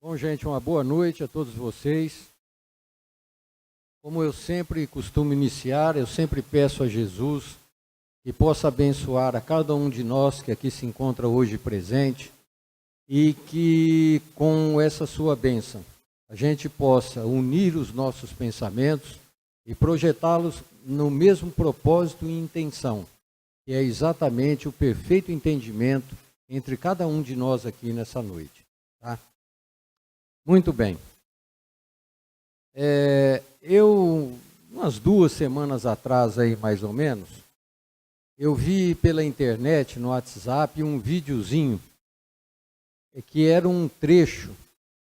Bom, gente, uma boa noite a todos vocês. Como eu sempre costumo iniciar, eu sempre peço a Jesus que possa abençoar a cada um de nós que aqui se encontra hoje presente e que com essa sua bênção a gente possa unir os nossos pensamentos e projetá-los no mesmo propósito e intenção, que é exatamente o perfeito entendimento entre cada um de nós aqui nessa noite, tá? Muito bem. Umas 2 semanas atrás, aí mais ou menos, eu vi pela internet, no WhatsApp, um videozinho que era um trecho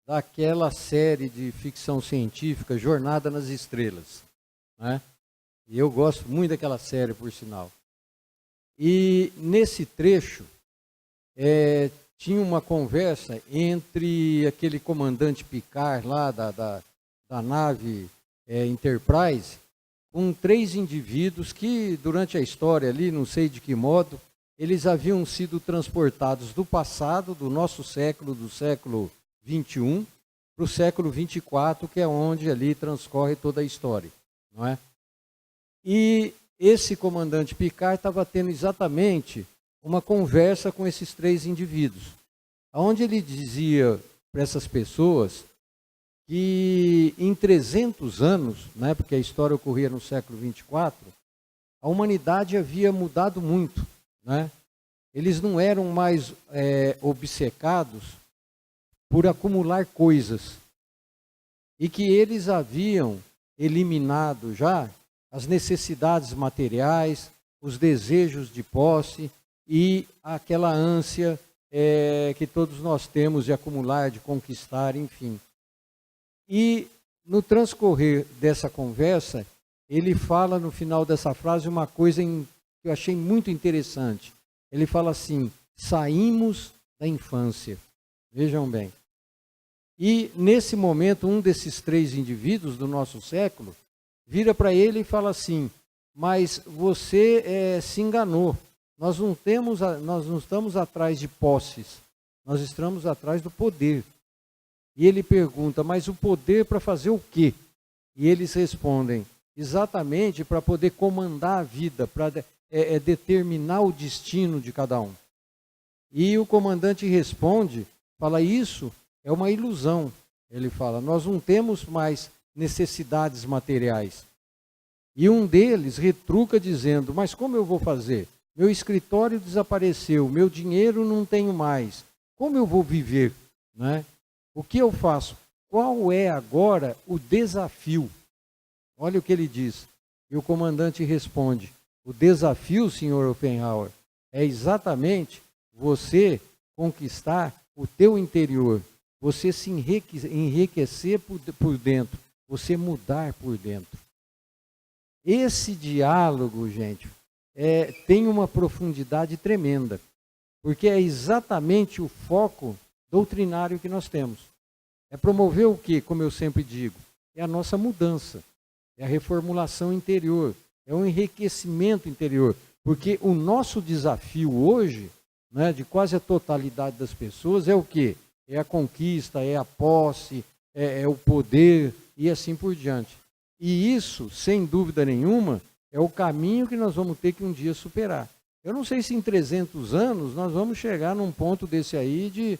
daquela série de ficção científica, Jornada nas Estrelas, né? E eu gosto muito daquela série, por sinal. E nesse trecho, tinha uma conversa entre aquele comandante Picard lá da nave Enterprise, com 3 indivíduos que durante a história ali, não sei de que modo, eles haviam sido transportados do passado, do nosso século, do século 21, para o século 24, que é onde ali transcorre toda a história, não é? E esse comandante Picard estava tendo exatamente uma conversa com esses 3 indivíduos, onde ele dizia para essas pessoas que em 300 anos, né, porque a história ocorria no século 24, a humanidade havia mudado muito, né? Eles não eram mais obcecados por acumular coisas, e que eles haviam eliminado já as necessidades materiais, os desejos de posse, e aquela ânsia que todos nós temos de acumular, de conquistar, enfim. E no transcorrer dessa conversa, ele fala no final dessa frase uma coisa que eu achei muito interessante. Ele fala assim: saímos da infância. Vejam bem. E nesse momento, um desses 3 indivíduos do nosso século vira para ele e fala assim: mas você se enganou. Nós não estamos atrás de posses, nós estamos atrás do poder. E ele pergunta: mas o poder para fazer o quê? E eles respondem: exatamente para poder comandar a vida, para determinar o destino de cada um. E o comandante responde, fala: isso é uma ilusão. Ele fala: nós não temos mais necessidades materiais. E um deles retruca dizendo: mas como eu vou fazer? Meu escritório desapareceu, meu dinheiro não tenho mais. Como eu vou viver, né? O que eu faço? Qual é agora o desafio? Olha o que ele diz. E o comandante responde: o desafio, senhor Oppenhauer, é exatamente você conquistar o teu interior, você se enriquecer por dentro, você mudar por dentro. Esse diálogo, gente, tem uma profundidade tremenda, porque é exatamente o foco doutrinário que nós temos. É promover o quê? Como eu sempre digo, é a nossa mudança, é a reformulação interior, é o enriquecimento interior, porque o nosso desafio hoje, né, de quase a totalidade das pessoas, é o quê? É a conquista, é a posse, é o poder e assim por diante. E isso, sem dúvida nenhuma, é o caminho que nós vamos ter que um dia superar. Eu não sei se em 300 anos nós vamos chegar num ponto desse aí de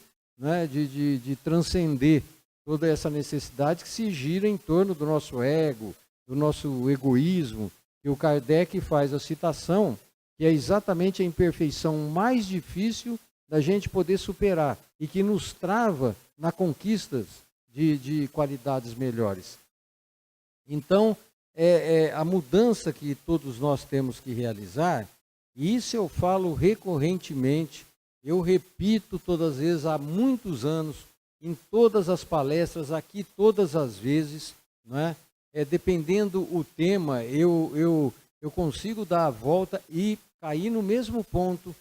transcender toda essa necessidade que se gira em torno do nosso ego, do nosso egoísmo, e o Kardec faz a citação, que é exatamente a imperfeição mais difícil da gente poder superar e que nos trava na conquista de qualidades melhores. Então, a mudança que todos nós temos que realizar, e isso eu falo recorrentemente, eu repito todas as vezes, há muitos anos, em todas as palestras, aqui todas as vezes, né? Dependendo o tema, eu consigo dar a volta e cair no mesmo ponto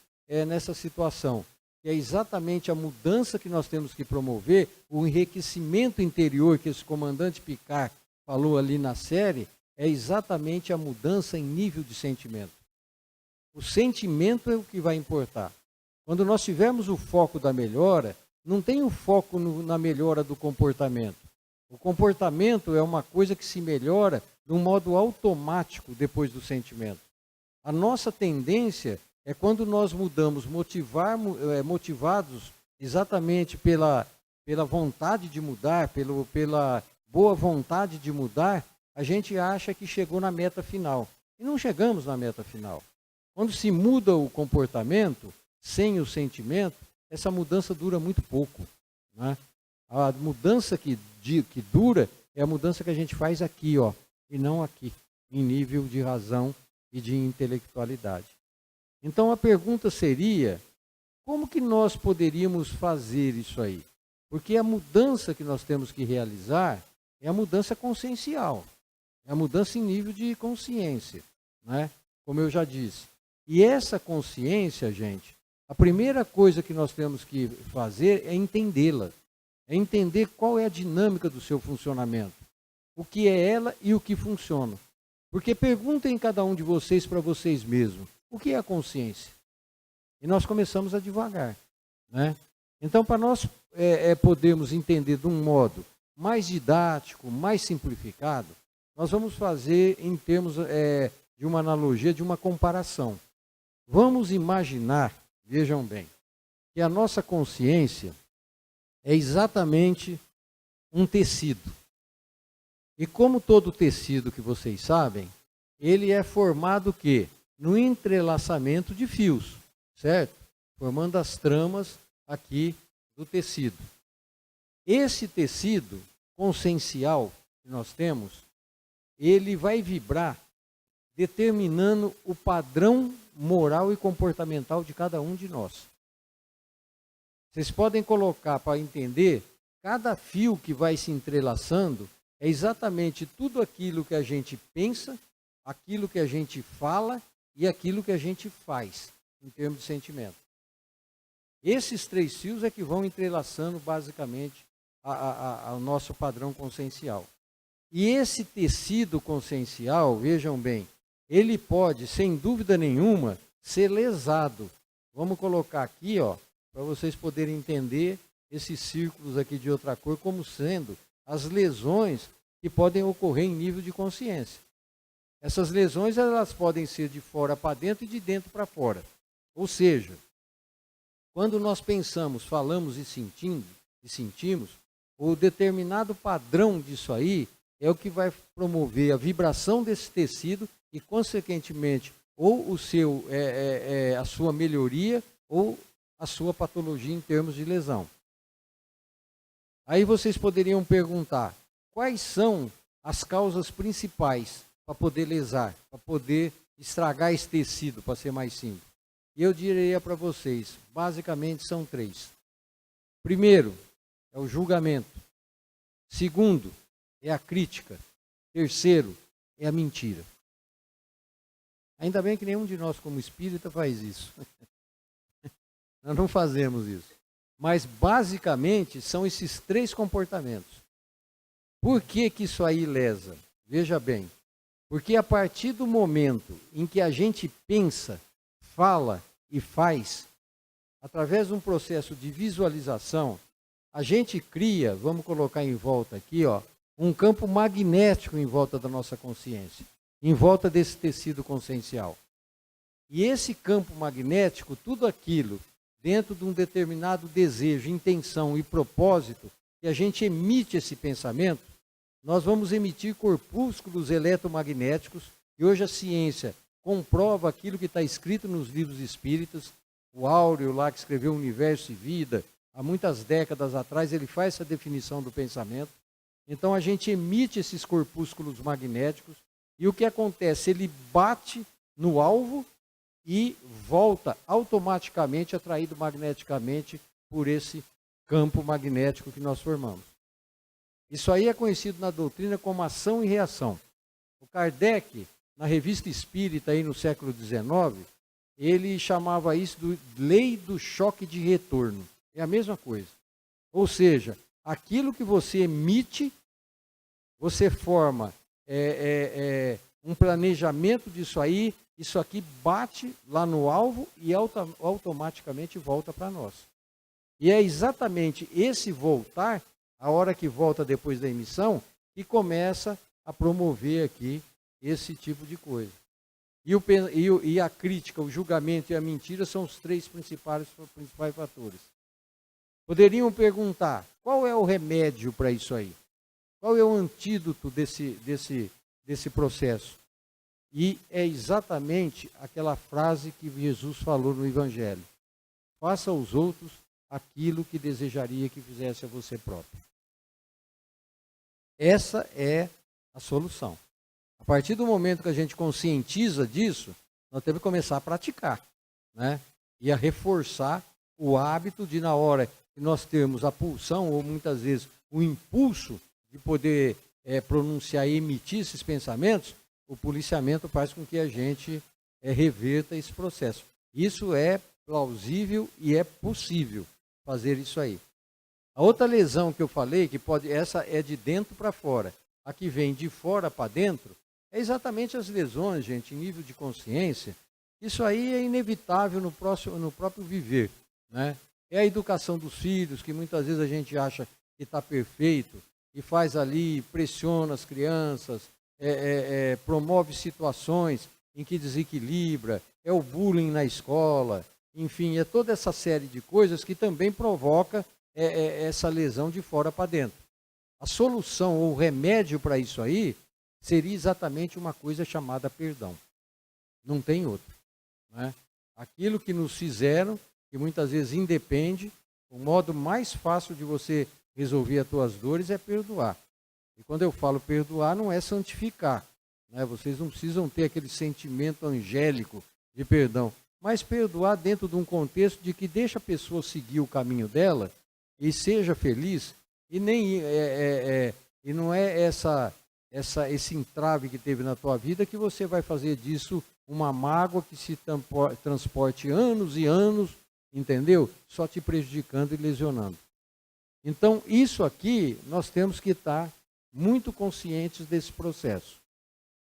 nessa situação, que é exatamente a mudança que nós temos que promover, o enriquecimento interior que esse comandante Picard falou ali na série, é exatamente a mudança em nível de sentimento. O sentimento é o que vai importar. Quando nós tivermos o foco da melhora, não tem o foco na melhora do comportamento. O comportamento é uma coisa que se melhora de um modo automático depois do sentimento. A nossa tendência é quando nós mudamos, motivados exatamente pela vontade de mudar, pela boa vontade de mudar, a gente acha que chegou na meta final. E não chegamos na meta final. Quando se muda o comportamento, sem o sentimento, essa mudança dura muito pouco. Né? A mudança que dura é a mudança que a gente faz aqui, ó, e não aqui, em nível de razão e de intelectualidade. Então a pergunta seria, como que nós poderíamos fazer isso aí? Porque a mudança que nós temos que realizar é a mudança consciencial, é a mudança em nível de consciência, né? Como eu já disse. E essa consciência, gente, a primeira coisa que nós temos que fazer é entendê-la. É entender qual é a dinâmica do seu funcionamento. O que é ela e o que funciona. Porque perguntem cada um de vocês para vocês mesmos, o que é a consciência? E nós começamos a devagar, né? Então, para nós podermos entender de um modo mais didático, mais simplificado, nós vamos fazer em termos de uma analogia, de uma comparação. Vamos imaginar, vejam bem, que a nossa consciência é exatamente um tecido. E como todo tecido que vocês sabem, ele é formado o quê? No entrelaçamento de fios, certo? Formando as tramas aqui do tecido. Esse tecido consciencial que nós temos, ele vai vibrar determinando o padrão moral e comportamental de cada um de nós. Vocês podem colocar para entender, cada fio que vai se entrelaçando é exatamente tudo aquilo que a gente pensa, aquilo que a gente fala e aquilo que a gente faz, em termos de sentimento. Esses 3 fios é que vão entrelaçando basicamente ao nosso padrão consciencial. E esse tecido consciencial, vejam bem, ele pode, sem dúvida nenhuma, ser lesado. Vamos colocar aqui, ó, para vocês poderem entender esses círculos aqui de outra cor como sendo as lesões que podem ocorrer em nível de consciência. Essas lesões, elas podem ser de fora para dentro e de dentro para fora. Ou seja, quando nós pensamos, falamos e sentimos, o determinado padrão disso aí é o que vai promover a vibração desse tecido e, consequentemente, ou a sua melhoria ou a sua patologia em termos de lesão. Aí vocês poderiam perguntar, quais são as causas principais para poder lesar, para poder estragar esse tecido, para ser mais simples? E eu diria para vocês, basicamente são 3. Primeiro, é o julgamento. Segundo, é a crítica. Terceiro, é a mentira. Ainda bem que nenhum de nós, como espírita, faz isso. Nós não fazemos isso. Mas, basicamente, são esses 3 comportamentos. Por que isso aí lesa? Veja bem. Porque a partir do momento em que a gente pensa, fala e faz, através de um processo de visualização, a gente cria, vamos colocar em volta aqui, ó, um campo magnético em volta da nossa consciência, em volta desse tecido consciencial. E esse campo magnético, tudo aquilo, dentro de um determinado desejo, intenção e propósito, que a gente emite esse pensamento, nós vamos emitir corpúsculos eletromagnéticos, e hoje a ciência comprova aquilo que está escrito nos livros espíritas. O Áureo lá, que escreveu Universo e Vida, há muitas décadas atrás, ele faz essa definição do pensamento. Então a gente emite esses corpúsculos magnéticos, e o que acontece? Ele bate no alvo e volta automaticamente, atraído magneticamente por esse campo magnético que nós formamos. Isso aí é conhecido na doutrina como ação e reação. O Kardec, na Revista Espírita, aí no século XIX, ele chamava isso de lei do choque de retorno. É a mesma coisa. Ou seja, aquilo que você emite, você forma um planejamento disso aí, isso aqui bate lá no alvo e automaticamente volta para nós. E é exatamente esse voltar, a hora que volta depois da emissão, que começa a promover aqui esse tipo de coisa. E a crítica, o julgamento e a mentira são os três principais fatores. Poderiam perguntar, qual é o remédio para isso aí? Qual é o antídoto desse processo? E é exatamente aquela frase que Jesus falou no Evangelho. Faça aos outros aquilo que desejaria que fizesse a você próprio. Essa é a solução. A partir do momento que a gente conscientiza disso, nós temos que começar a praticar, né? E a reforçar o hábito de, na hora que nós temos a pulsão, ou muitas vezes o impulso de poder pronunciar e emitir esses pensamentos, o policiamento faz com que a gente reverta esse processo. Isso é plausível e é possível fazer isso aí. A outra lesão que eu falei, essa é de dentro para fora, a que vem de fora para dentro, é exatamente as lesões, gente, em nível de consciência. Isso aí é inevitável no próprio viver, né? É a educação dos filhos, que muitas vezes a gente acha que está perfeito, e faz ali, pressiona as crianças, promove situações em que desequilibra, é o bullying na escola, enfim, é toda essa série de coisas que também provoca essa lesão de fora para dentro. A solução ou o remédio para isso aí seria exatamente uma coisa chamada perdão. Não tem outra, né? Aquilo que nos fizeram, que muitas vezes independe, o modo mais fácil de você resolver as tuas dores é perdoar. E quando eu falo perdoar, não é santificar, né? Vocês não precisam ter aquele sentimento angélico de perdão, mas perdoar dentro de um contexto de que deixa a pessoa seguir o caminho dela e seja feliz, e e não é esse entrave que teve na tua vida que você vai fazer disso uma mágoa que se transporte anos e anos, entendeu? Só te prejudicando e lesionando. Então, isso aqui, nós temos que estar muito conscientes desse processo.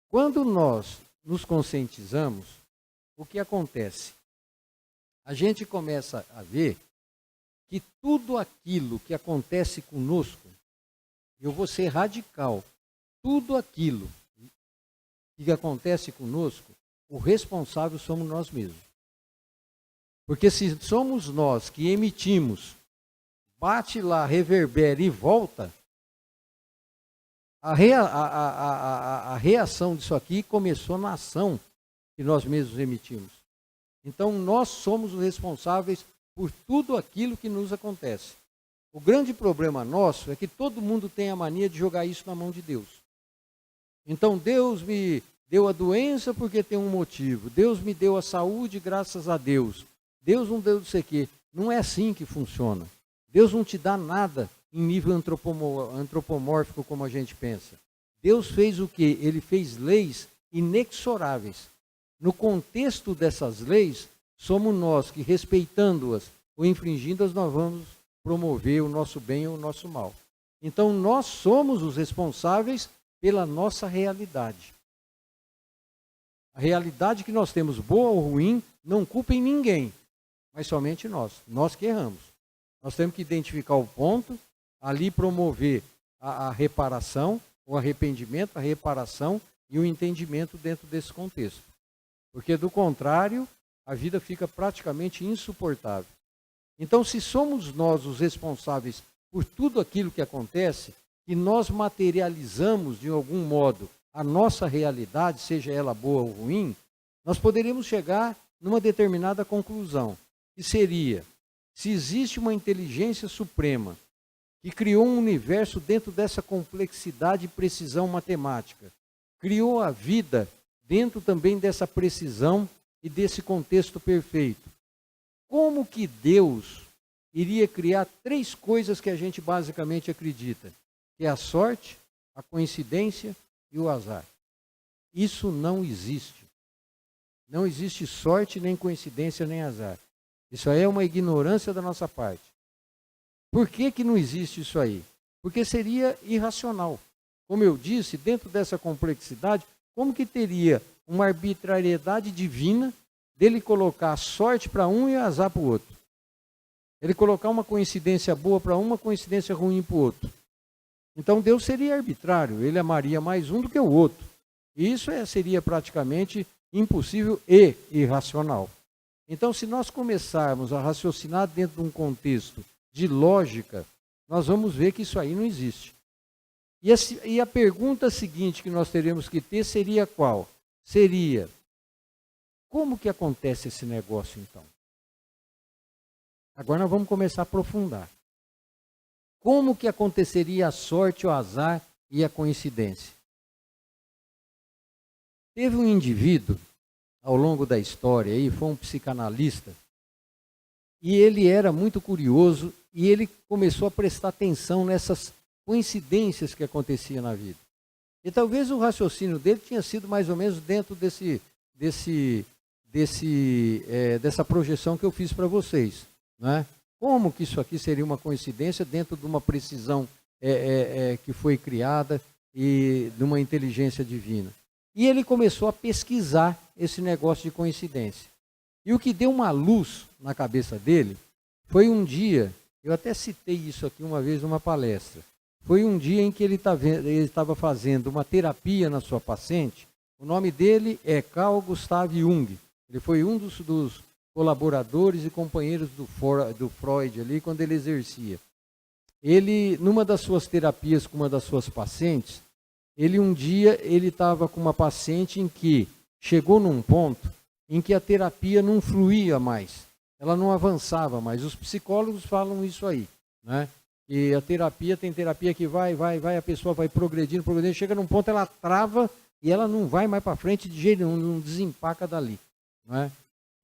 Quando nós nos conscientizamos, o que acontece? A gente começa a ver que tudo aquilo que acontece conosco, eu vou ser radical, tudo aquilo que acontece conosco, o responsável somos nós mesmos. Porque se somos nós que emitimos, bate lá, reverbera e volta, a reação disso aqui começou na ação que nós mesmos emitimos. Então, nós somos os responsáveis por tudo aquilo que nos acontece. O grande problema nosso é que todo mundo tem a mania de jogar isso na mão de Deus. Então, Deus me deu a doença porque tem um motivo. Deus me deu a saúde graças a Deus. Deus não deu não sei o quê. Não é assim que funciona. Deus não te dá nada em nível antropomórfico como a gente pensa. Deus fez o quê? Ele fez leis inexoráveis. No contexto dessas leis, somos nós que, respeitando-as ou infringindo-as, nós vamos promover o nosso bem ou o nosso mal. Então, nós somos os responsáveis pela nossa realidade. A realidade que nós temos, boa ou ruim, não culpem ninguém, mas somente nós que erramos. Nós temos que identificar o ponto, ali promover a reparação, o arrependimento, a reparação e o entendimento dentro desse contexto. Porque, do contrário, a vida fica praticamente insuportável. Então, se somos nós os responsáveis por tudo aquilo que acontece, e nós materializamos, de algum modo, a nossa realidade, seja ela boa ou ruim, nós poderíamos chegar numa determinada conclusão, que seria, se existe uma inteligência suprema que criou um universo dentro dessa complexidade e precisão matemática, criou a vida dentro também dessa precisão e desse contexto perfeito, como que Deus iria criar três coisas que a gente basicamente acredita, que é a sorte, a coincidência e o azar? Isso não existe. Não existe sorte, nem coincidência, nem azar. Isso aí é uma ignorância da nossa parte. Por que que não existe isso aí? Porque seria irracional. Como eu disse, dentro dessa complexidade, como que teria uma arbitrariedade divina dele colocar sorte para um e azar para o outro? Ele colocar uma coincidência boa para uma coincidência ruim para o outro. Então Deus seria arbitrário, ele amaria mais um do que o outro. E isso seria praticamente impossível e irracional. Então, se nós começarmos a raciocinar dentro de um contexto de lógica, nós vamos ver que isso aí não existe. E a pergunta seguinte que nós teríamos que ter seria qual? Seria, como que acontece esse negócio então? Agora nós vamos começar a aprofundar. Como que aconteceria a sorte, o azar e a coincidência? Teve um indivíduo, ao longo da história, aí, foi um psicanalista, e ele era muito curioso, e ele começou a prestar atenção nessas coincidências que aconteciam na vida. E talvez o raciocínio dele tinha sido mais ou menos dentro dessa projeção que eu fiz para vocês. Né? Como que isso aqui seria uma coincidência dentro de uma precisão que foi criada e de uma inteligência divina? E ele começou a pesquisar esse negócio de coincidência. E o que deu uma luz na cabeça dele foi um dia, eu até citei isso aqui uma vez numa palestra, foi um dia em que ele estava fazendo uma terapia na sua paciente. O nome dele é Carl Gustav Jung. Ele foi um dos colaboradores e companheiros do Freud ali quando ele exercia. Ele, numa das suas terapias com uma das suas pacientes, um dia ele estava com uma paciente em que chegou num ponto em que a terapia não fluía mais, ela não avançava mais. Os psicólogos falam isso aí, né? E a terapia, tem terapia que vai, a pessoa vai progredindo, chega num ponto, ela trava e ela não vai mais para frente de jeito nenhum, não desempaca dali. Né?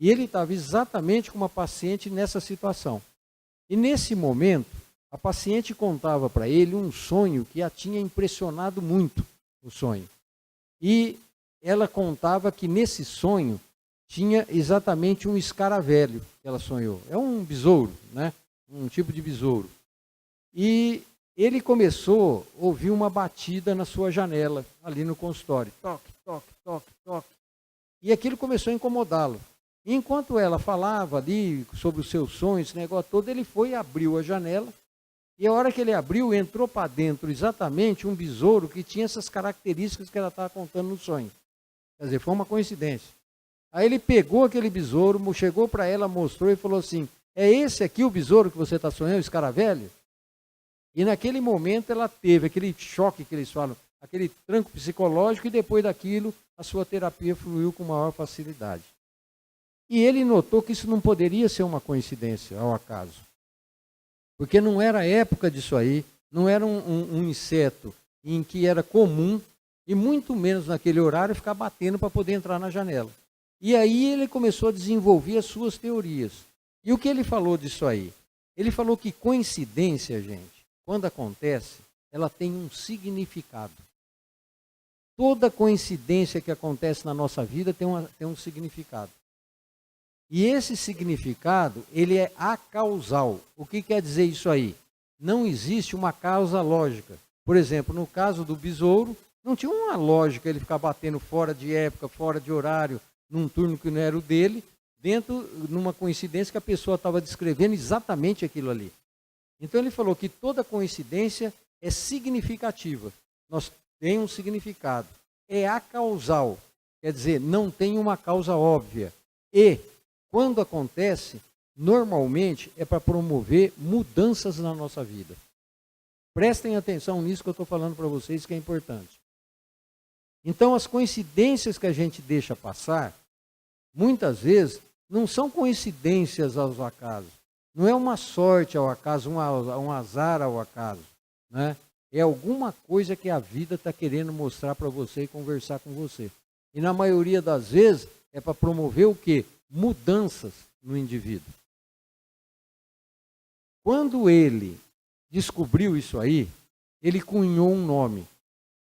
E ele estava exatamente com uma paciente nessa situação. E nesse momento, a paciente contava para ele um sonho que a tinha impressionado muito, o sonho. E ela contava que nesse sonho tinha exatamente um escaravelho que ela sonhou. É um besouro, né? Um tipo de besouro. E ele começou a ouvir uma batida na sua janela, ali no consultório. Toque, toque, toque, toque. E aquilo começou a incomodá-lo. Enquanto ela falava ali sobre os seus sonhos, esse negócio todo, ele foi e abriu a janela. E a hora que ele abriu, entrou para dentro exatamente um besouro que tinha essas características que ela estava contando no sonho. Quer dizer, foi uma coincidência. Aí ele pegou aquele besouro, chegou para ela, mostrou e falou assim, é esse aqui o besouro que você está sonhando, o escaravelho? E naquele momento ela teve aquele choque que eles falam, aquele tranco psicológico, e depois daquilo a sua terapia fluiu com maior facilidade. E ele notou que isso não poderia ser uma coincidência ao acaso. Porque não era a época disso aí, não era um inseto em que era comum, e muito menos naquele horário, ficar batendo para poder entrar na janela. E aí ele começou a desenvolver as suas teorias. E o que ele falou disso aí? Ele falou que coincidência, gente, quando acontece, ela tem um significado. Toda coincidência que acontece na nossa vida tem um significado. E esse significado, ele é acausal. O que quer dizer isso aí? Não existe uma causa lógica. Por exemplo, no caso do besouro, não tinha uma lógica ele ficar batendo fora de época, fora de horário, num turno que não era o dele, numa coincidência que a pessoa estava descrevendo exatamente aquilo ali. Então ele falou que toda coincidência é significativa. Nós tem um significado. É acausal. Quer dizer, não tem uma causa óbvia. E, quando acontece, normalmente é para promover mudanças na nossa vida. Prestem atenção nisso que eu estou falando para vocês, que é importante. Então, as coincidências que a gente deixa passar, muitas vezes, não são coincidências aos acasos. Não é uma sorte ao acaso, um azar ao acaso. Né? É alguma coisa que a vida está querendo mostrar para você e conversar com você. E na maioria das vezes, é para promover o quê? Mudanças no indivíduo. Quando ele descobriu isso aí, ele cunhou um nome.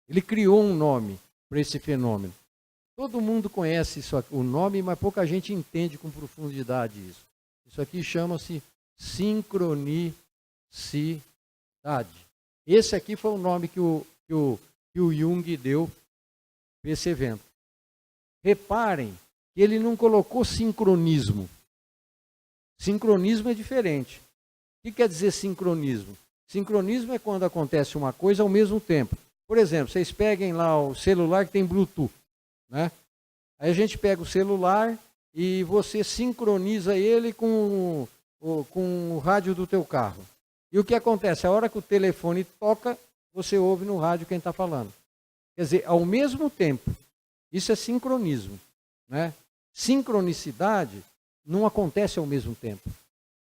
Ele criou um nome para esse fenômeno. Todo mundo conhece isso aqui, o nome, mas pouca gente entende com profundidade isso. Isso aqui chama-se sincronicidade. Esse aqui foi o nome que o Jung deu para esse evento. Reparem que ele não colocou sincronismo. Sincronismo é diferente. que quer dizer sincronismo? Sincronismo é quando acontece uma coisa ao mesmo tempo. Por exemplo, vocês peguem lá o celular que tem Bluetooth, né? Aí a gente pega o celular e você sincroniza ele com o rádio do teu carro. E o que acontece? A hora que o telefone toca, você ouve no rádio quem está falando. Quer dizer, ao mesmo tempo. Isso é sincronismo, né? Sincronicidade não acontece ao mesmo tempo.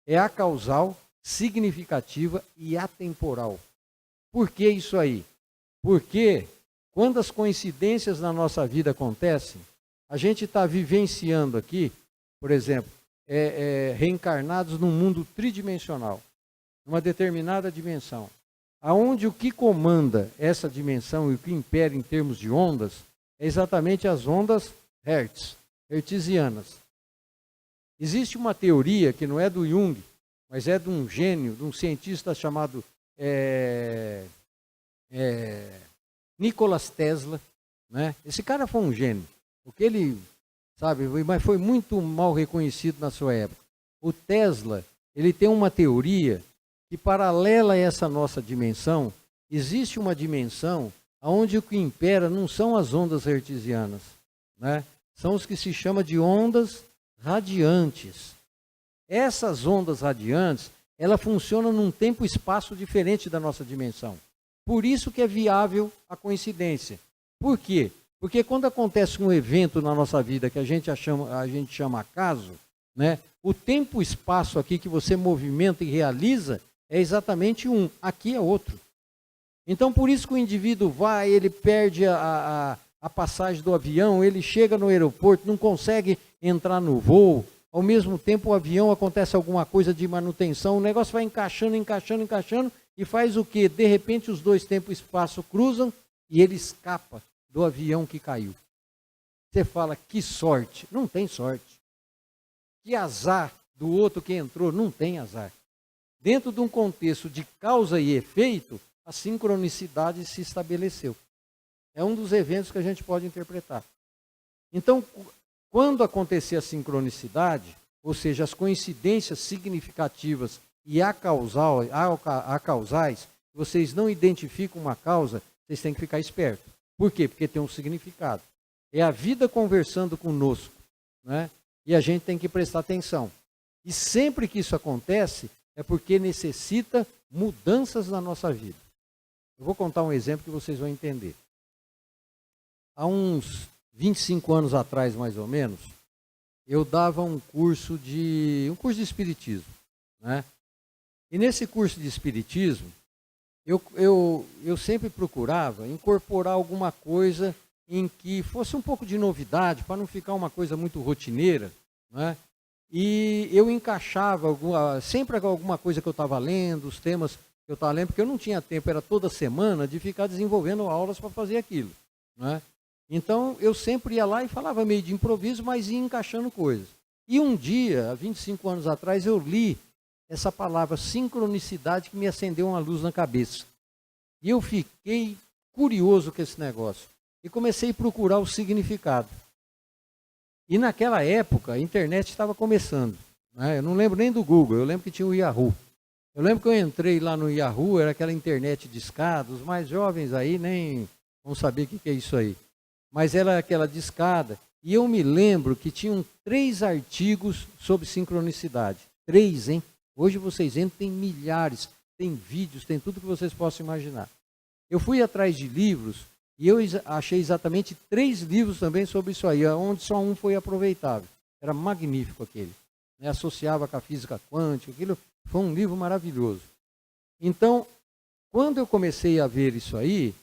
É acausal, significativa e atemporal. Por que isso aí? Porque quando as coincidências na nossa vida acontecem, a gente está vivenciando aqui, por exemplo, reencarnados num mundo tridimensional, numa determinada dimensão, aonde o que comanda essa dimensão e o que impera em termos de ondas é exatamente as ondas hertzianas. Existe uma teoria que não é do Jung, mas é de um gênio, de um cientista chamado Nikola Tesla, né? Esse cara foi um gênio, porque ele, sabe, mas foi muito mal reconhecido na sua época. O Tesla, ele tem uma teoria que paralela a essa nossa dimensão, existe uma dimensão onde o que impera não são as ondas hertzianas, né? São os que se chama de ondas radiantes. Essas ondas radiantes, ela funciona num tempo e espaço diferente da nossa dimensão. Por isso que é viável a coincidência. Por quê? Porque quando acontece um evento na nossa vida que a gente chama acaso, né? O tempo e espaço aqui que você movimenta e realiza é exatamente um, aqui é outro. Então por isso que o indivíduo vai, ele perde a passagem do avião, ele chega no aeroporto, não consegue entrar no voo, ao mesmo tempo o avião acontece alguma coisa de manutenção, o negócio vai encaixando e faz o quê? De repente os dois tempos e espaço cruzam e ele escapa do avião que caiu. Você fala, que sorte. Não tem sorte. Que azar do outro que entrou. Não tem azar. Dentro de um contexto de causa e efeito, a sincronicidade se estabeleceu. É um dos eventos que a gente pode interpretar. Então, quando acontecer a sincronicidade, ou seja, as coincidências significativas e acausais, vocês não identificam uma causa, vocês têm que ficar espertos. Por quê? Porque tem um significado. É a vida conversando conosco, né? E a gente tem que prestar atenção. E sempre que isso acontece, é porque necessita mudanças na nossa vida. Eu vou contar um exemplo que vocês vão entender. Há uns 25 anos atrás, mais ou menos, eu dava um curso de espiritismo, né? E nesse curso de espiritismo, eu sempre procurava incorporar alguma coisa em que fosse um pouco de novidade, para não ficar uma coisa muito rotineira, né? E eu encaixava sempre alguma coisa que eu estava lendo, os temas que eu estava lendo, porque eu não tinha tempo, era toda semana, de ficar desenvolvendo aulas para fazer aquilo, né? Então, eu sempre ia lá e falava meio de improviso, mas ia encaixando coisas. E um dia, há 25 anos atrás, eu li essa palavra sincronicidade que me acendeu uma luz na cabeça. E eu fiquei curioso com esse negócio. E comecei a procurar o significado. E naquela época, a internet estava começando, né? Eu não lembro nem do Google, eu lembro que tinha o Yahoo. Eu lembro que eu entrei lá no Yahoo, era aquela internet de escada, os mais jovens aí nem vão saber o que é isso aí. Mas era aquela de escada. E eu me lembro que tinham 3 artigos sobre sincronicidade. 3, hein? Hoje vocês entram, tem milhares, tem vídeos, tem tudo que vocês possam imaginar. Eu fui atrás de livros e eu achei exatamente 3 livros também sobre isso aí, onde só um foi aproveitável. Era magnífico aquele, né? Associava com a física quântica, aquilo foi um livro maravilhoso. Então, quando eu comecei a ver isso aí,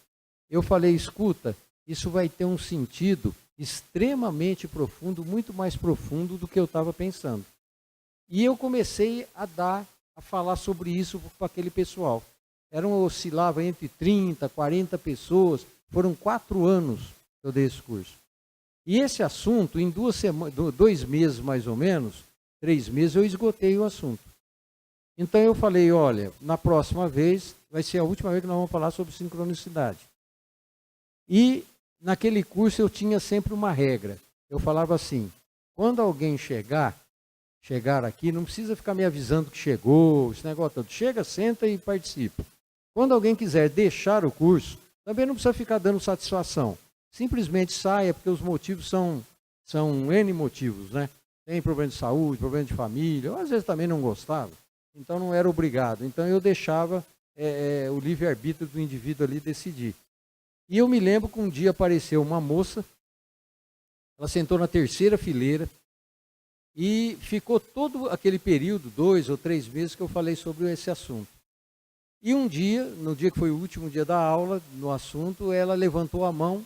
eu falei, escuta, isso vai ter um sentido extremamente profundo, muito mais profundo do que eu estava pensando. E eu comecei a falar sobre isso para aquele pessoal. Oscilava entre 30, 40 pessoas, foram 4 anos que eu dei esse curso. E esse assunto, em 2 meses mais ou menos, 3 meses, eu esgotei o assunto. Então eu falei, olha, na próxima vez, vai ser a última vez que nós vamos falar sobre sincronicidade. E naquele curso eu tinha sempre uma regra. Eu falava assim, quando alguém chegar chegar aqui, não precisa ficar me avisando que chegou, esse negócio todo. Chega, senta e participa. Quando alguém quiser deixar o curso, também não precisa ficar dando satisfação. Simplesmente saia, porque os motivos são N motivos, né? Tem problema de saúde, problema de família, ou às vezes também não gostava, então não era obrigado. Então eu deixava o livre-arbítrio do indivíduo ali decidir. E eu me lembro que um dia apareceu uma moça, ela sentou na terceira fileira e ficou todo aquele período, 2 ou 3 meses, que eu falei sobre esse assunto. E um dia, no dia que foi o último dia da aula, no assunto, ela levantou a mão,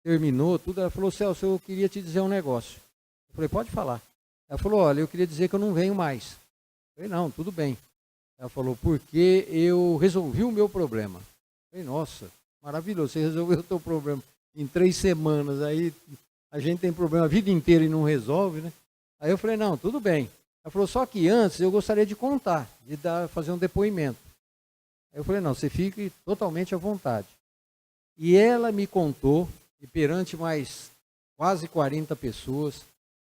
terminou tudo, ela falou: Celso, eu queria te dizer um negócio. Eu falei: pode falar. Ela falou: olha, eu queria dizer que eu não venho mais. Eu falei: não, tudo bem. Ela falou: porque eu resolvi o meu problema. Eu falei: nossa, maravilhoso, você resolveu o seu problema em 3 semanas, aí a gente tem problema a vida inteira e não resolve, né? Aí eu falei: não, tudo bem. Ela falou: só que antes eu gostaria de contar, fazer um depoimento. Aí eu falei: não, você fique totalmente à vontade. E ela me contou, e perante mais quase 40 pessoas,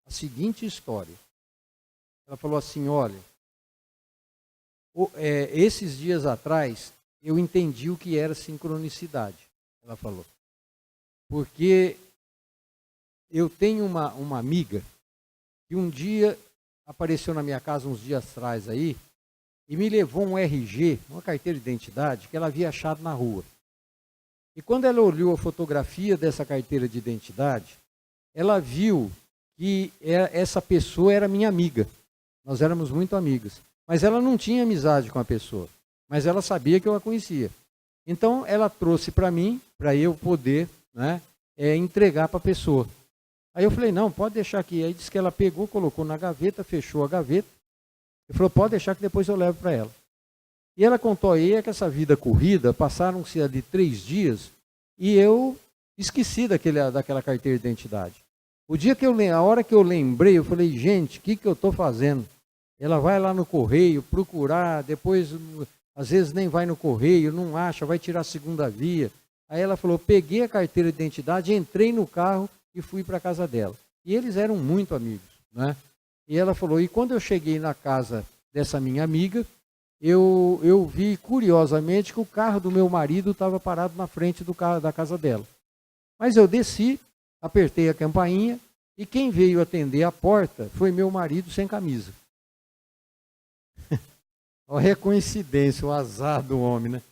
a seguinte história. Ela falou assim: olha, esses dias atrás eu entendi o que era sincronicidade. Ela falou. Porque eu tenho uma amiga que um dia apareceu na minha casa, uns dias atrás aí, e me levou um RG, uma carteira de identidade, que ela havia achado na rua. E quando ela olhou a fotografia dessa carteira de identidade, ela viu que essa pessoa era minha amiga. Nós éramos muito amigas. Mas ela não tinha amizade com a pessoa. Mas ela sabia que eu a conhecia. Então, ela trouxe para mim, para eu poder, né, entregar para a pessoa. Aí eu falei: não, pode deixar aqui. Aí disse que ela pegou, colocou na gaveta, fechou a gaveta. E falou: pode deixar que depois eu levo para ela. E ela contou aí que essa vida corrida, passaram-se ali 3 dias, e eu esqueci daquela carteira de identidade. A hora que eu lembrei, eu falei: gente, o que eu estou fazendo? Ela vai lá no correio procurar, depois às vezes nem vai no correio, não acha, vai tirar a segunda via. Aí ela falou: peguei a carteira de identidade, entrei no carro e fui para a casa dela. E eles eram muito amigos, né? E ela falou: e quando eu cheguei na casa dessa minha amiga, eu vi curiosamente que o carro do meu marido estava parado na frente da casa dela. Mas eu desci, apertei a campainha e quem veio atender a porta foi meu marido sem camisa. Olha a coincidência, o azar do homem, né?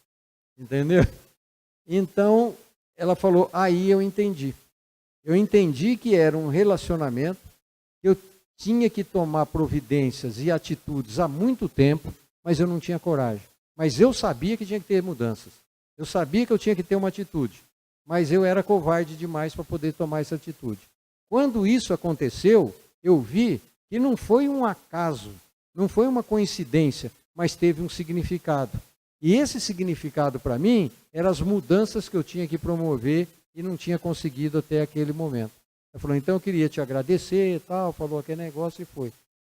Entendeu? Então, ela falou: aí eu entendi. Eu entendi que era um relacionamento, que eu tinha que tomar providências e atitudes há muito tempo, mas eu não tinha coragem. Mas eu sabia que tinha que ter mudanças. Eu sabia que eu tinha que ter uma atitude. Mas eu era covarde demais para poder tomar essa atitude. Quando isso aconteceu, eu vi que não foi um acaso, não foi uma coincidência, mas teve um significado. E esse significado para mim eram as mudanças que eu tinha que promover e não tinha conseguido até aquele momento. Ela falou: então eu queria te agradecer e tal, falou aquele negócio e foi.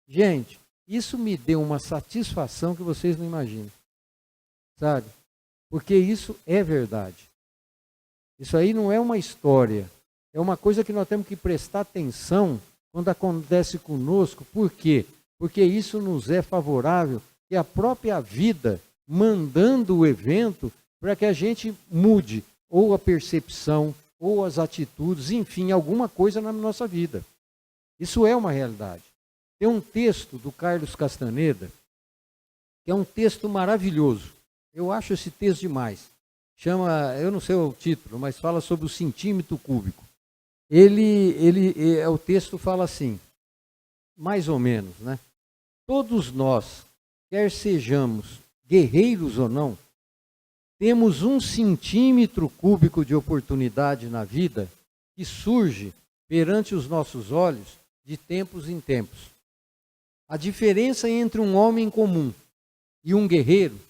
Gente, isso me deu uma satisfação que vocês não imaginam. Sabe? Porque isso é verdade. Isso aí não é uma história. É uma coisa que nós temos que prestar atenção quando acontece conosco. Por quê? Porque isso nos é favorável e a própria vida mandando o evento para que a gente mude ou a percepção, ou as atitudes, enfim, alguma coisa na nossa vida. Isso é uma realidade. Tem um texto do Carlos Castaneda, que é um texto maravilhoso. Eu acho esse texto demais. Chama, eu não sei o título, mas fala sobre o centímetro cúbico. O texto fala assim, mais ou menos, né? Todos nós, quer sejamos guerreiros ou não, temos 1 centímetro cúbico de oportunidade na vida que surge perante os nossos olhos de tempos em tempos. A diferença entre um homem comum e um guerreiro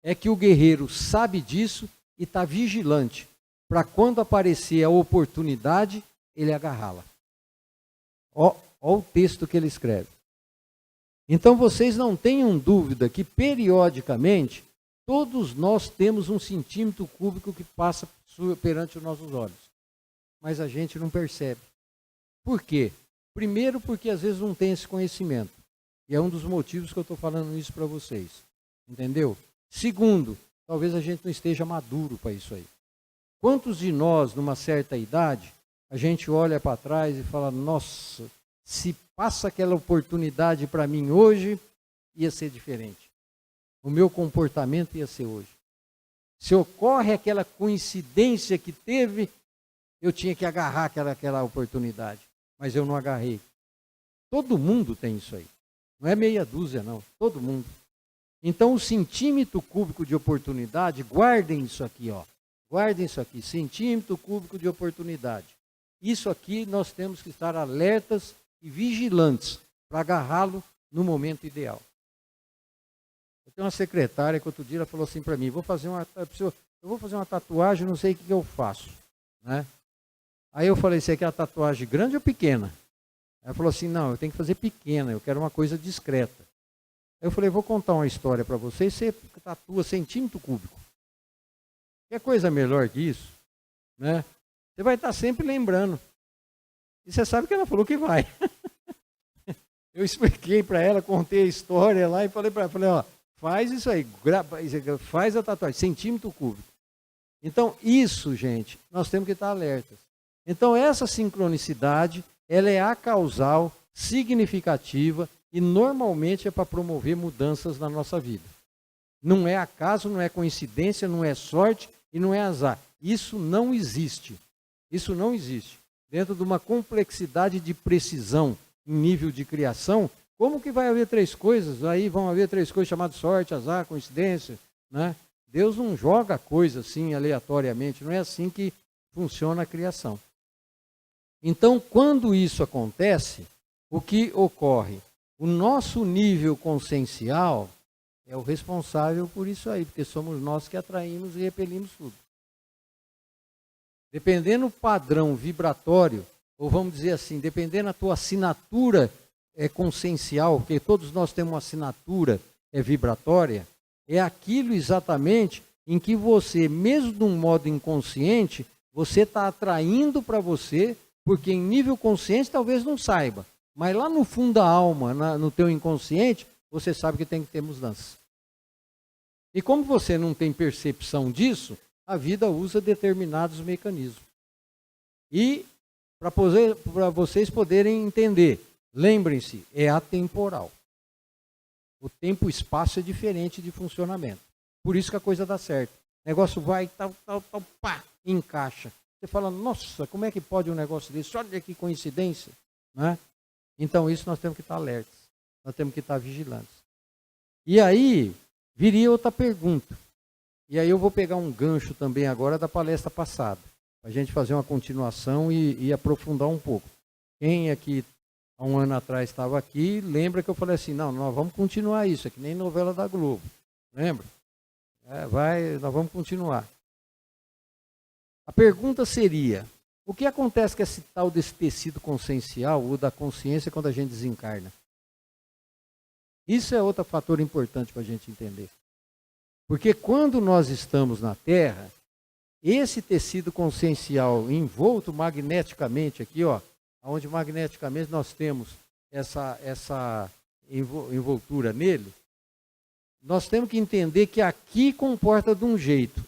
é que o guerreiro sabe disso e está vigilante para quando aparecer a oportunidade, ele agarrá-la. Ó o texto que ele escreve. Então vocês não tenham dúvida que periodicamente todos nós temos 1 centímetro cúbico que passa perante os nossos olhos. Mas a gente não percebe. Por quê? Primeiro porque às vezes não tem esse conhecimento. E é um dos motivos que eu estou falando isso para vocês. Entendeu? Segundo, talvez a gente não esteja maduro para isso aí. Quantos de nós, numa certa idade, a gente olha para trás e fala, nossa, se passa aquela oportunidade para mim hoje, ia ser diferente. O meu comportamento ia ser hoje. Se ocorre aquela coincidência que teve, eu tinha que agarrar aquela oportunidade. Mas eu não agarrei. Todo mundo tem isso aí. Não é meia dúzia, não. Todo mundo. Então, o centímetro cúbico de oportunidade, guardem isso aqui, ó. Guardem isso aqui, centímetro cúbico de oportunidade. Isso aqui nós temos que estar alertas e vigilantes para agarrá-lo no momento ideal. Eu tenho uma secretária que outro dia ela falou assim para mim, eu vou fazer uma tatuagem, não sei o que eu faço. Né? Aí eu falei, você quer a tatuagem grande ou pequena? Ela falou assim, não, eu tenho que fazer pequena, eu quero uma coisa discreta. Aí eu falei, vou contar uma história para você, você tatua centímetro cúbico. Quer coisa melhor que isso? Né? Você vai estar sempre lembrando. E você sabe que ela falou que vai. Eu expliquei para ela, contei a história lá e falei para ela, ó, faz isso aí, faz a tatuagem, centímetro cúbico. Então, isso, gente, nós temos que estar alertas. Então, essa sincronicidade, ela é acausal, significativa e normalmente é para promover mudanças na nossa vida. Não é acaso, não é coincidência, não é sorte e não é azar. Isso não existe. Isso não existe. Dentro de uma complexidade de precisão em nível de criação, como que vai haver três coisas? Aí vão haver três coisas chamadas sorte, azar, coincidência. Né? Deus não joga coisas assim aleatoriamente, não é assim que funciona a criação. Então, quando isso acontece, o que ocorre? O nosso nível consciencial é o responsável por isso aí, porque somos nós que atraímos e repelimos tudo. Dependendo do padrão vibratório, ou vamos dizer assim, dependendo da tua assinatura consciencial, porque todos nós temos uma assinatura vibratória, é aquilo exatamente em que você, mesmo de um modo inconsciente, você está atraindo para você, porque em nível consciente talvez não saiba, mas lá no fundo da alma, no teu inconsciente, você sabe que tem que ter mudança. E como você não tem percepção disso, a vida usa determinados mecanismos. E, para vocês poderem entender, lembrem-se, é atemporal. O tempo e o espaço é diferente de funcionamento. Por isso que a coisa dá certo. O negócio vai, tal, pá, encaixa. Você fala, nossa, como é que pode um negócio desse? Olha que coincidência. Né? Então, isso nós temos que estar alertas. Nós temos que estar vigilantes. E aí, viria outra pergunta. E aí eu vou pegar um gancho também agora da palestra passada, para a gente fazer uma continuação e aprofundar um pouco. Quem aqui, há um ano atrás, estava aqui, lembra que eu falei assim, não, nós vamos continuar isso, é que nem novela da Globo. Lembra? Nós vamos continuar. A pergunta seria, o que acontece com esse tal desse tecido consciencial ou da consciência quando a gente desencarna? Isso é outro fator importante para a gente entender. Porque quando nós estamos na Terra, esse tecido consciencial envolto magneticamente aqui, ó, onde magneticamente nós temos essa envoltura nele, nós temos que entender que aqui comporta de um jeito,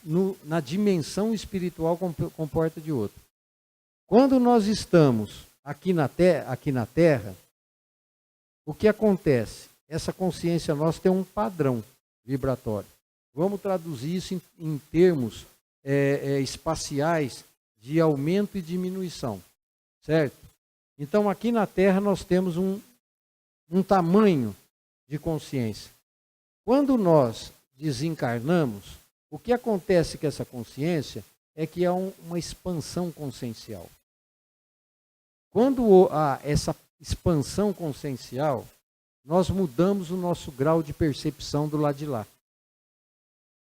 na dimensão espiritual comporta de outro. Quando nós estamos aqui na Terra, o que acontece? Essa consciência nossa tem um padrão vibratório. Vamos traduzir isso em termos espaciais de aumento e diminuição, certo? Então, aqui na Terra nós temos um tamanho de consciência. Quando nós desencarnamos, o que acontece com essa consciência é que há uma expansão consciencial. Quando há essa expansão consciencial, nós mudamos o nosso grau de percepção do lado de lá.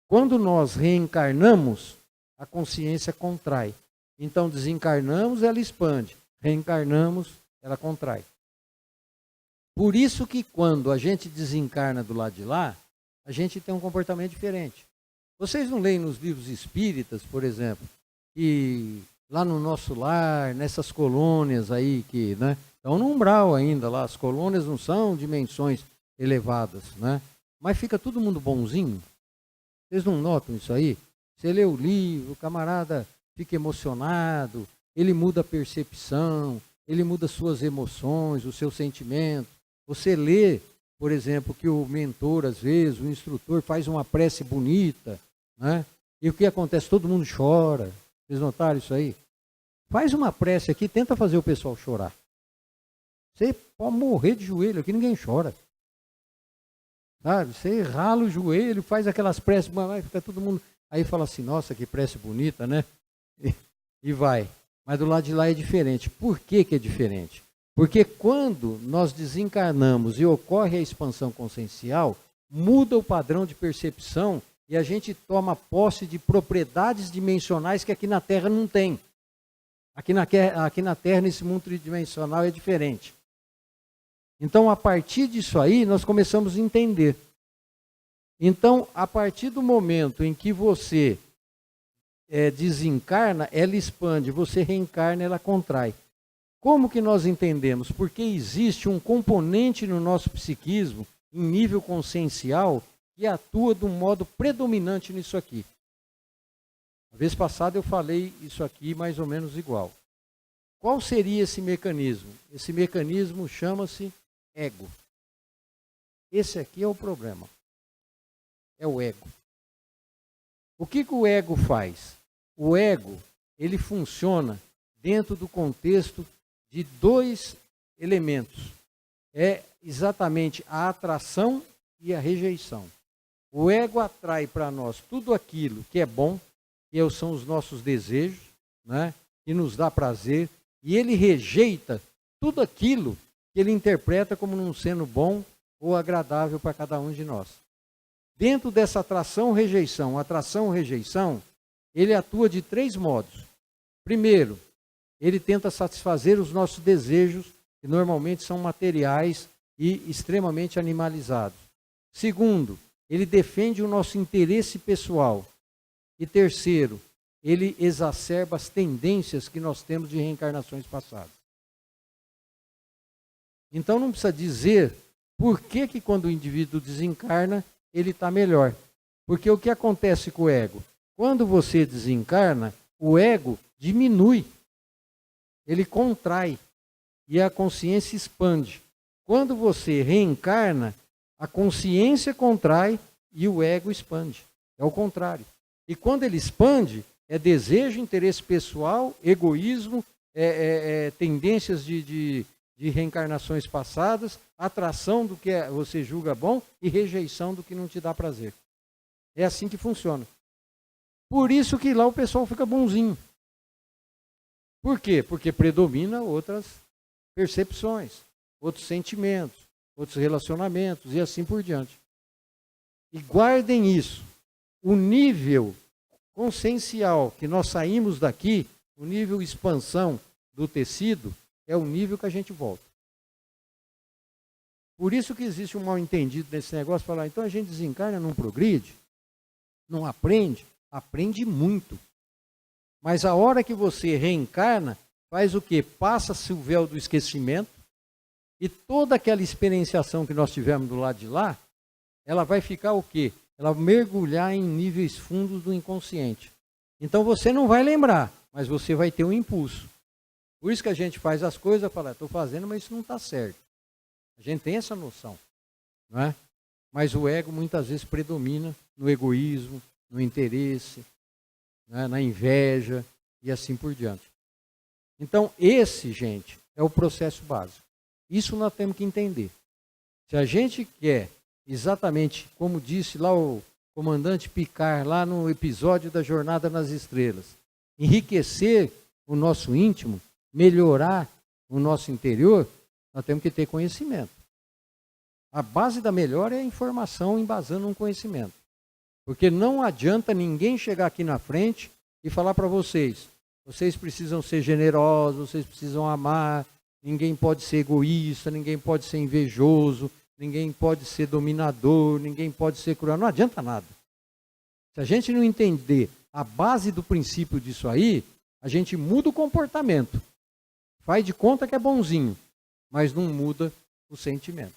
Quando nós reencarnamos, a consciência contrai. Então, desencarnamos, ela expande. Reencarnamos, ela contrai. Por isso que quando a gente desencarna do lado de lá, a gente tem um comportamento diferente. Vocês não leem nos livros espíritas, por exemplo, que lá no nosso lar, nessas colônias aí que, né, estão no umbral ainda lá, as colônias não são dimensões elevadas, né? Mas fica todo mundo bonzinho. Vocês não notam isso aí? Você lê o livro, o camarada fica emocionado, ele muda a percepção, ele muda suas emoções, os seus sentimentos. Você lê, por exemplo, que o mentor, às vezes, o instrutor faz uma prece bonita, né? E o que acontece? Todo mundo chora. Vocês notaram isso aí? Faz uma prece aqui, tenta fazer o pessoal chorar. Você pode morrer de joelho aqui, ninguém chora. Sabe? Você rala o joelho, faz aquelas preces, mas fica todo mundo... Aí fala assim, nossa, que prece bonita, né? E vai. Mas do lado de lá é diferente. Por que que é diferente? Porque quando nós desencarnamos e ocorre a expansão consciencial, muda o padrão de percepção e a gente toma posse de propriedades dimensionais que aqui na Terra não tem. Aqui na Terra, nesse mundo tridimensional, é diferente. Então, a partir disso aí, nós começamos a entender. Então, a partir do momento em que você desencarna, ela expande, você reencarna, ela contrai. Como que nós entendemos? Porque existe um componente no nosso psiquismo, em nível consciencial, que atua de um modo predominante nisso aqui. A vez passada eu falei isso aqui mais ou menos igual. Qual seria esse mecanismo? Esse mecanismo chama-se ego. Esse aqui é o problema. É o ego. O que que o ego faz? O ego, ele funciona dentro do contexto de dois elementos. É exatamente a atração e a rejeição. O ego atrai para nós tudo aquilo que é bom, que são os nossos desejos, né, que nos dá prazer, e ele rejeita tudo aquilo que ele interpreta como não sendo bom ou agradável para cada um de nós. Dentro dessa atração-rejeição, ele atua de três modos. Primeiro, ele tenta satisfazer os nossos desejos, que normalmente são materiais e extremamente animalizados. Segundo, ele defende o nosso interesse pessoal. E terceiro, ele exacerba as tendências que nós temos de reencarnações passadas. Então não precisa dizer por que que quando o indivíduo desencarna, ele está melhor. Porque o que acontece com o ego? Quando você desencarna, o ego diminui. Ele contrai e a consciência expande. Quando você reencarna, a consciência contrai e o ego expande. É o contrário. E quando ele expande, é desejo, interesse pessoal, egoísmo, tendências de reencarnações passadas, atração do que você julga bom e rejeição do que não te dá prazer. É assim que funciona. Por isso que lá o pessoal fica bonzinho. Por quê? Porque predomina outras percepções, outros sentimentos, outros relacionamentos e assim por diante. E guardem isso. O nível consciencial que nós saímos daqui, o nível expansão do tecido, é o nível que a gente volta. Por isso que existe um mal-entendido nesse negócio, falar, então a gente desencarna, não progride, não aprende, aprende muito. Mas a hora que você reencarna, faz o quê? Passa-se o véu do esquecimento e toda aquela experienciação que nós tivemos do lado de lá, ela vai ficar o quê? Ela vai mergulhar em níveis fundos do inconsciente. Então você não vai lembrar, mas você vai ter um impulso. Por isso que a gente faz as coisas e fala, estou fazendo, mas isso não está certo. A gente tem essa noção, não é? Mas o ego muitas vezes predomina no egoísmo, no interesse, né, na inveja e assim por diante. Então esse, gente, é o processo básico. Isso nós temos que entender. Se a gente quer, exatamente como disse lá o comandante Picard, lá no episódio da Jornada nas Estrelas, enriquecer o nosso íntimo, melhorar o nosso interior, nós temos que ter conhecimento. A base da melhora é a informação embasando um conhecimento. Porque não adianta ninguém chegar aqui na frente e falar para vocês, vocês precisam ser generosos, vocês precisam amar, ninguém pode ser egoísta, ninguém pode ser invejoso, ninguém pode ser dominador, ninguém pode ser cruel, não adianta nada. Se a gente não entender a base do princípio disso aí, a gente muda o comportamento. Faz de conta que é bonzinho, mas não muda o sentimento.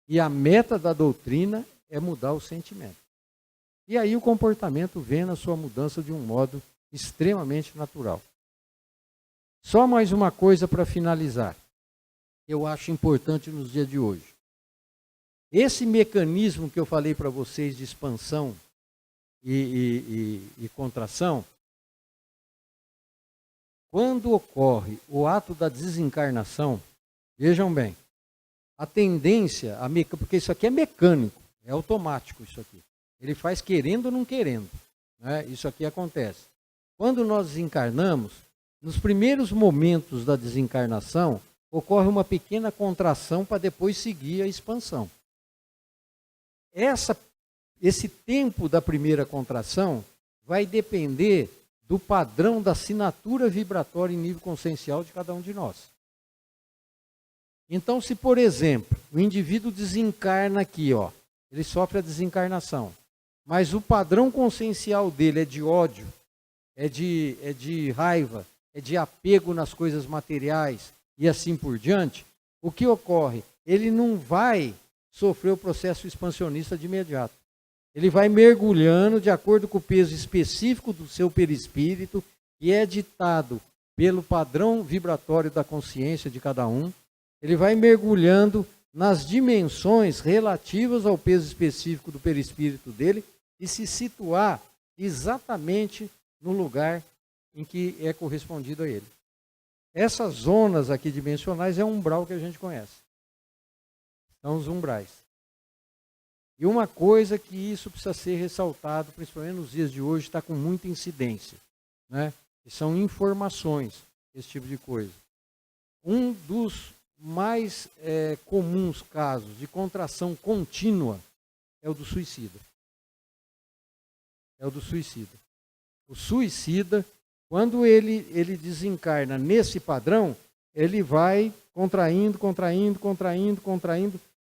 E a meta da doutrina é mudar o sentimento. E aí o comportamento vem na sua mudança de um modo extremamente natural. Só mais uma coisa para finalizar, eu acho importante nos dias de hoje. Esse mecanismo que eu falei para vocês de expansão e contração, quando ocorre o ato da desencarnação, vejam bem, a tendência, porque isso aqui é mecânico, é automático isso aqui. Ele faz querendo ou não querendo, né? Isso aqui acontece. Quando nós desencarnamos, nos primeiros momentos da desencarnação, ocorre uma pequena contração para depois seguir a expansão. Esse tempo da primeira contração vai depender do padrão da assinatura vibratória em nível consciencial de cada um de nós. Então, se, por exemplo, o indivíduo desencarna aqui, ó, ele sofre a desencarnação, mas o padrão consciencial dele é de ódio, é de raiva, é de apego nas coisas materiais e assim por diante, o que ocorre? Ele não vai sofrer o processo expansionista de imediato. Ele vai mergulhando de acordo com o peso específico do seu perispírito, que é ditado pelo padrão vibratório da consciência de cada um. Ele vai mergulhando nas dimensões relativas ao peso específico do perispírito dele e se situar exatamente no lugar em que é correspondido a ele. Essas zonas aqui dimensionais é um umbral que a gente conhece. São os umbrais. E uma coisa que isso precisa ser ressaltado, principalmente nos dias de hoje, está com muita incidência, né? Que são informações, esse tipo de coisa. Um dos mais comuns casos de contração contínua é o do suicida. É o do suicida. O suicida, quando ele desencarna nesse padrão, ele vai contraindo,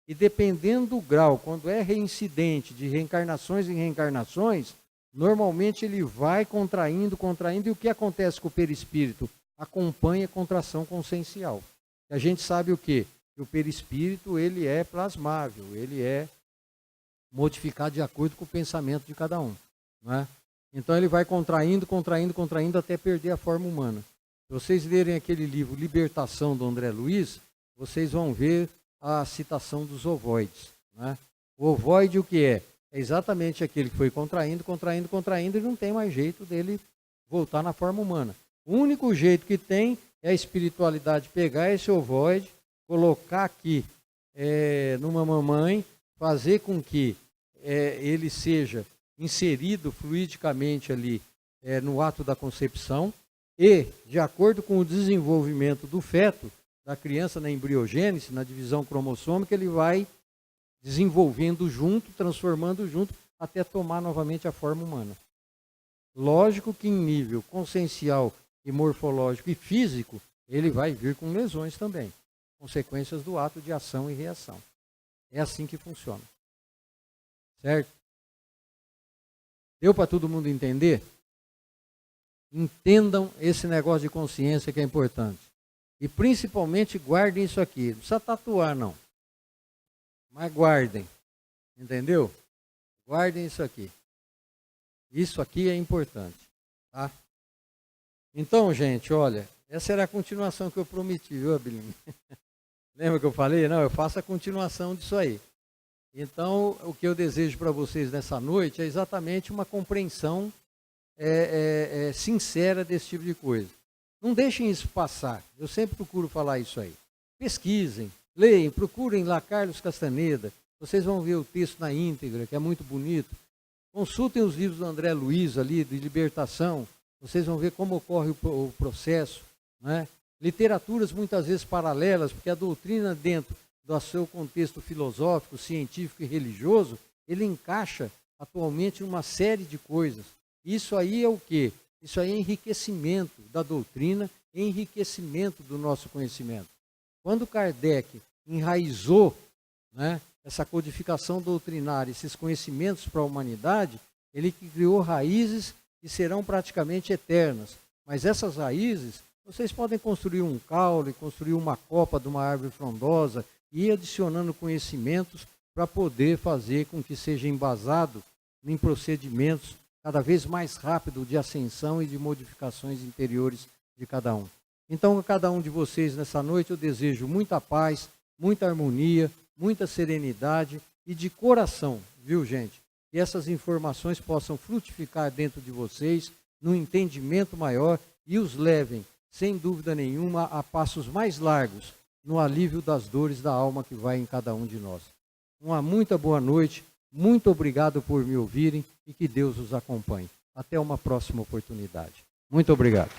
e dependendo do grau, quando é reincidente de reencarnações em reencarnações, normalmente ele vai contraindo, e o que acontece com o perispírito? Acompanha a contração consciencial. E a gente sabe o quê? Que o perispírito ele é plasmável, ele é modificado de acordo com o pensamento de cada um, não é? Então ele vai contraindo até perder a forma humana. Se vocês lerem aquele livro Libertação, do André Luiz, vocês vão ver a citação dos ovoides, né? O ovoide o que é? É exatamente aquele que foi contraindo e não tem mais jeito dele voltar na forma humana. O único jeito que tem é a espiritualidade pegar esse ovoide, colocar aqui numa mamãe, fazer com que ele seja inserido fluidicamente ali no ato da concepção e, de acordo com o desenvolvimento do feto, da criança na embriogênese, na divisão cromossômica, ele vai desenvolvendo junto, transformando junto, até tomar novamente a forma humana. Lógico que em nível consciencial e morfológico e físico, ele vai vir com lesões também, consequências do ato de ação e reação. É assim que funciona. Certo? Deu para todo mundo entender? Entendam esse negócio de consciência que é importante. E principalmente guardem isso aqui. Não precisa tatuar, não. Mas guardem. Entendeu? Guardem isso aqui. Isso aqui é importante. Tá? Então, gente, olha, essa era a continuação que eu prometi, viu, Abiline? Lembra que eu falei? Não, eu faço a continuação disso aí. Então, o que eu desejo para vocês nessa noite é exatamente uma compreensão sincera desse tipo de coisa. Não deixem isso passar. Eu sempre procuro falar isso aí. Pesquisem, leem, procurem lá Carlos Castaneda. Vocês vão ver o texto na íntegra, que é muito bonito. Consultem os livros do André Luiz ali, de libertação. Vocês vão ver como ocorre o processo, né? Literaturas muitas vezes paralelas, porque a doutrina dentro do seu contexto filosófico, científico e religioso, ele encaixa atualmente uma série de coisas. Isso aí é o quê? Isso aí é enriquecimento da doutrina, enriquecimento do nosso conhecimento. Quando Kardec enraizou, né, essa codificação doutrinária, esses conhecimentos para a humanidade, ele criou raízes que serão praticamente eternas. Mas essas raízes, vocês podem construir um caule, construir uma copa de uma árvore frondosa, e ir adicionando conhecimentos para poder fazer com que seja embasado em procedimentos cada vez mais rápidos de ascensão e de modificações interiores de cada um. Então, a cada um de vocês nessa noite eu desejo muita paz, muita harmonia, muita serenidade e de coração, viu, gente? Que essas informações possam frutificar dentro de vocês, num entendimento maior e os levem, sem dúvida nenhuma, a passos mais largos no alívio das dores da alma que vai em cada um de nós. Uma muita boa noite, muito obrigado por me ouvirem e que Deus os acompanhe. Até uma próxima oportunidade. Muito obrigado.